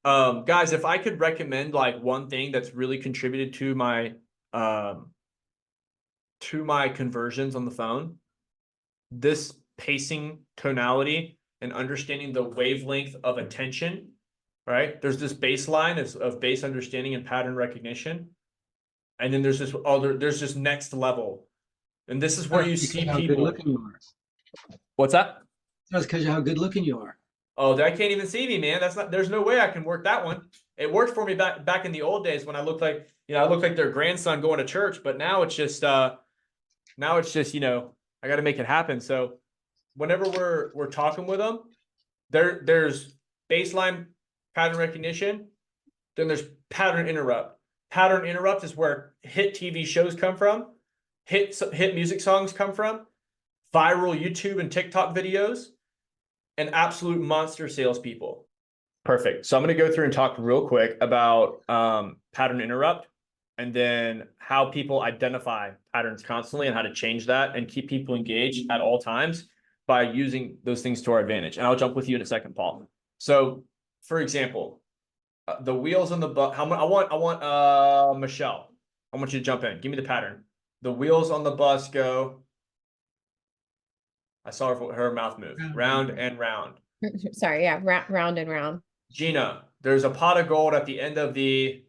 Guys, if I could recommend like one thing that's really contributed um to my conversions on the phone, this pacing, tonality, and understanding the wavelength of attention, right? There's this baseline of base understanding and pattern recognition. And then there's this next level. And this is where That's you because see how good people. looking you are. What's that? That's because of how good looking you are. Oh, I can't even see me, man. There's no way I can work that one. It worked for me back in the old days when I looked like, I looked like their grandson going to church, but now it's just, I got to make it happen. So whenever we're talking with them, there's baseline pattern recognition, then there's pattern interrupt. Pattern interrupt is where hit TV shows come from, hit music songs come from, viral YouTube and TikTok videos, and absolute monster salespeople. Perfect. So I'm going to go through and talk real quick about pattern interrupt and then how people identify patterns constantly and how to change that and keep people engaged at all times by using those things to our advantage. And I'll jump with you in a second, Paul. So, for example, the wheels on the bus. I want Michelle. I want you to jump in. Give me the pattern. The wheels on the bus go. I saw her mouth move round and round. Sorry, yeah, round and round. Gina, there's a pot of gold at the end of the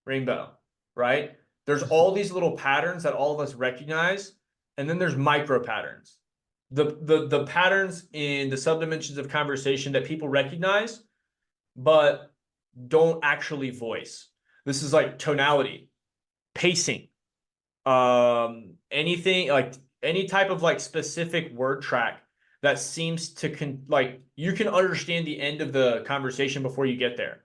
rainbow, right? There's all these little patterns that all of us recognize, and then there's micro patterns. The patterns in the subdimensions of conversation that people recognize, but don't actually voice. This is like tonality, pacing, anything like any type of like specific word track that seems to like you can understand the end of the conversation before you get there.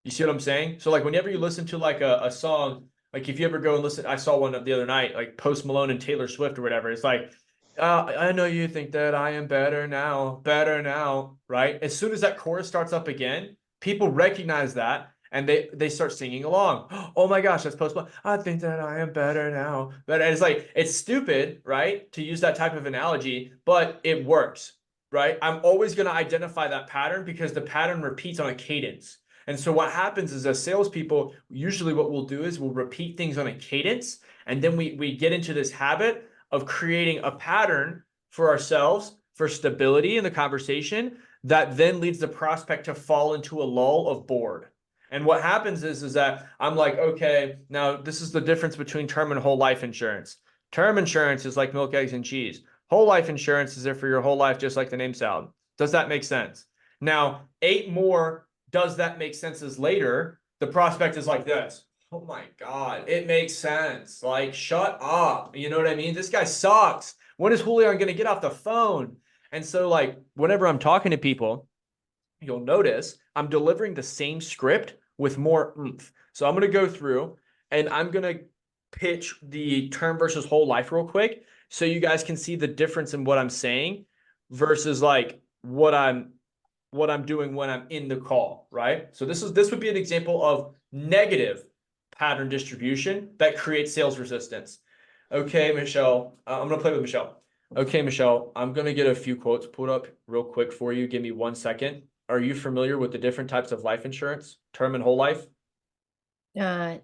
You see what I'm saying? So like whenever you listen to like a song, like if you ever go and listen, I saw one the other night, like Post Malone and Taylor Swift or whatever. It's like, I know you think that I am better now, right? As soon as that chorus starts up again, people recognize that and they start singing along. Oh my gosh, that's Post Malone. I think that I am better now. But it's like it's stupid, right? To use that type of analogy, but it works, right? I'm always going to identify that pattern because the pattern repeats on a cadence. And so what happens is as salespeople, usually what we'll do is we'll repeat things on a cadence, and then we get into this habit of creating a pattern for ourselves for stability in the conversation that then leads the prospect to fall into a lull of bored. And what happens is that I'm like, okay, now this is the difference between term and whole life insurance. Term insurance is like milk, eggs, and cheese. Whole life insurance is there for your whole life, just like the name sound. Does that make sense? Now, 8 more does that make sense as later, the prospect is like this. Oh my God, it makes sense. Like, shut up. You know what I mean? This guy sucks. When is Julian going to get off the phone? And so, like, whenever I'm talking to people, you'll notice I'm delivering the same script with more oomph. So I'm going to go through and I'm going to pitch the term versus whole life real quick so you guys can see the difference in what I'm saying versus like what I'm doing when I'm in the call, right? So this would be an example of negative pattern distribution that creates sales resistance. Okay, Michelle, I'm gonna play with Michelle. Okay, Michelle, I'm gonna get a few quotes pulled up real quick for you. Give me 1 second. Are you familiar with the different types of life insurance, term and whole life? Yeah,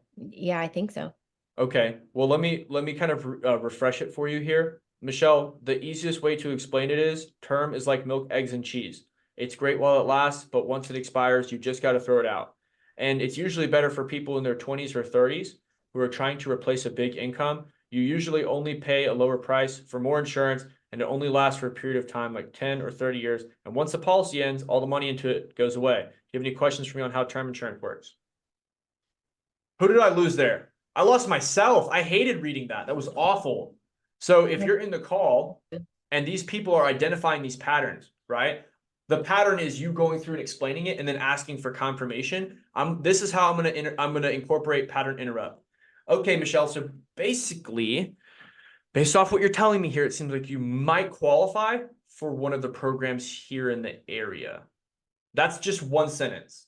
I think so. Okay, well, let me kind of refresh it for you here. Michelle, the easiest way to explain it is term is like milk, eggs, and cheese. It's great while it lasts, but once it expires, you just got to throw it out. And it's usually better for people in their 20s or 30s who are trying to replace a big income. You usually only pay a lower price for more insurance, and it only lasts for a period of time like 10 or 30 years. And once the policy ends, all the money into it goes away. Do you have any questions for me on how term insurance works? Who did I lose there? I lost myself. I hated reading that. That was awful. So if you're in the call and these people are identifying these patterns, right? The pattern is you going through and explaining it and then asking for confirmation. This is how I'm gonna incorporate pattern interrupt. Okay, Michelle. So basically, based off what you're telling me here, it seems like you might qualify for one of the programs here in the area. That's just one sentence.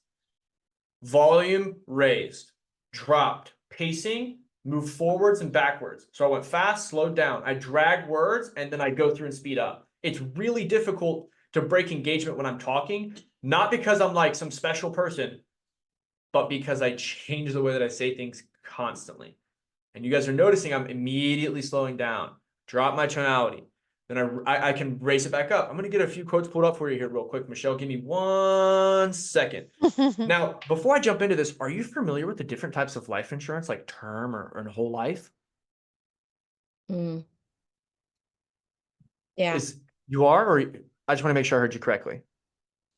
Volume raised, dropped, pacing, move forwards and backwards. So I went fast, slowed down. I drag words and then I go through and speed up. It's really difficult to break engagement when I'm talking Not because I'm like some special person, but because I change the way that I say things constantly. And you guys are noticing I'm immediately slowing down, drop my tonality. Then I can raise it back up. I'm going to get a few quotes pulled up for you here real quick. Michelle, give me 1 second. Now, before I jump into this, are you familiar with the different types of life insurance, like term or whole life? Mm. Yeah. You are, or I just want to make sure I heard you correctly.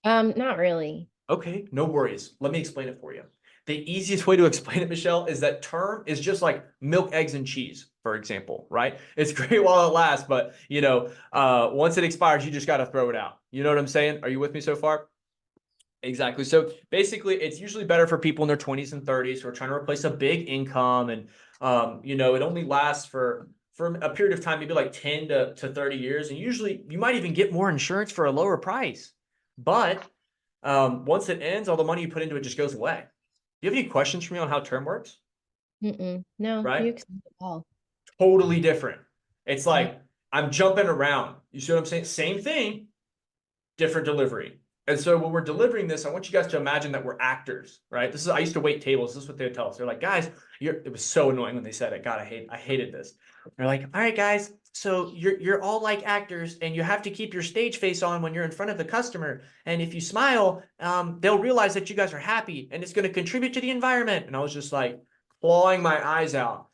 Not really. Okay, no worries. Let me explain it for you. The easiest way to explain it, Michelle, is that term is just like milk, eggs, and cheese, for example, right? It's great while it lasts, but once it expires, you just got to throw it out. You know what I'm saying? Are you with me so far? Exactly. So basically, it's usually better for people in their 20s and 30s who are trying to replace a big income, and it only lasts for a period of time, maybe like 10 to 30 years, and usually you might even get more insurance for a lower price. But once it ends, all the money you put into it just goes away. Do you have any questions for me on how term works? No, you Right? explained it all. Totally different. It's like I'm jumping around. You see what I'm saying? Same thing, different delivery. And so when we're delivering this, I want you guys to imagine that we're actors, right? I used to wait tables. This is what they would tell us. They're like, guys, it was so annoying when they said it. God, I hated this. They're like, all right, guys, so you're all like actors, and you have to keep your stage face on when you're in front of the customer. And if you smile, they'll realize that you guys are happy, and it's going to contribute to the environment. And I was just like clawing my eyes out.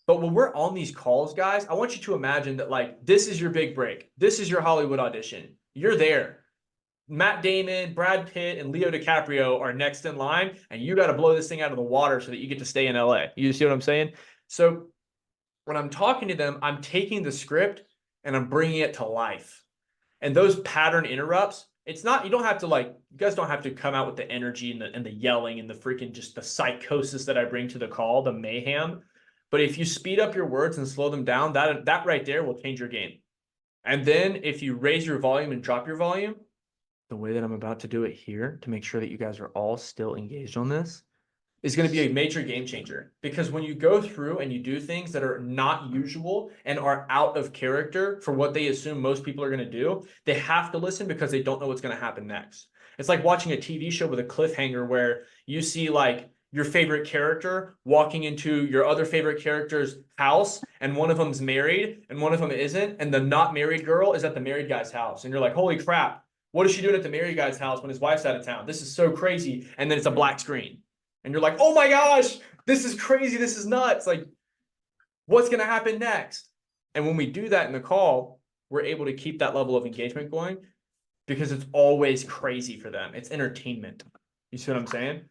But when we're on these calls, guys, I want you to imagine that like this is your big break. This is your Hollywood audition. You're there. Matt Damon, Brad Pitt, and Leo DiCaprio are next in line, and you got to blow this thing out of the water so that you get to stay in LA. You see what I'm saying? So when I'm talking to them, I'm taking the script and I'm bringing it to life. And those pattern interrupts, it's not, you guys don't have to come out with the energy and the yelling and the freaking just the psychosis that I bring to the call, the mayhem. But if you speed up your words and slow them down, that right there will change your game. And then if you raise your volume and drop your volume, the way that I'm about to do it here to make sure that you guys are all still engaged on this is going to be a major game changer. Because when you go through and you do things that are not usual and are out of character for what they assume most people are going to do, they have to listen because they don't know what's going to happen next. It's like watching a TV show with a cliffhanger where you see like your favorite character walking into your other favorite character's house, and one of them's married and one of them isn't, and the not married girl is at the married guy's house, and you're like, holy crap, what is she doing at the married guy's house when his wife's out of town? This is so crazy. And then it's a black screen. And you're like, oh my gosh, this is crazy. This is nuts. Like, what's going to happen next? And when we do that in the call, we're able to keep that level of engagement going because it's always crazy for them. It's entertainment. You see what I'm saying?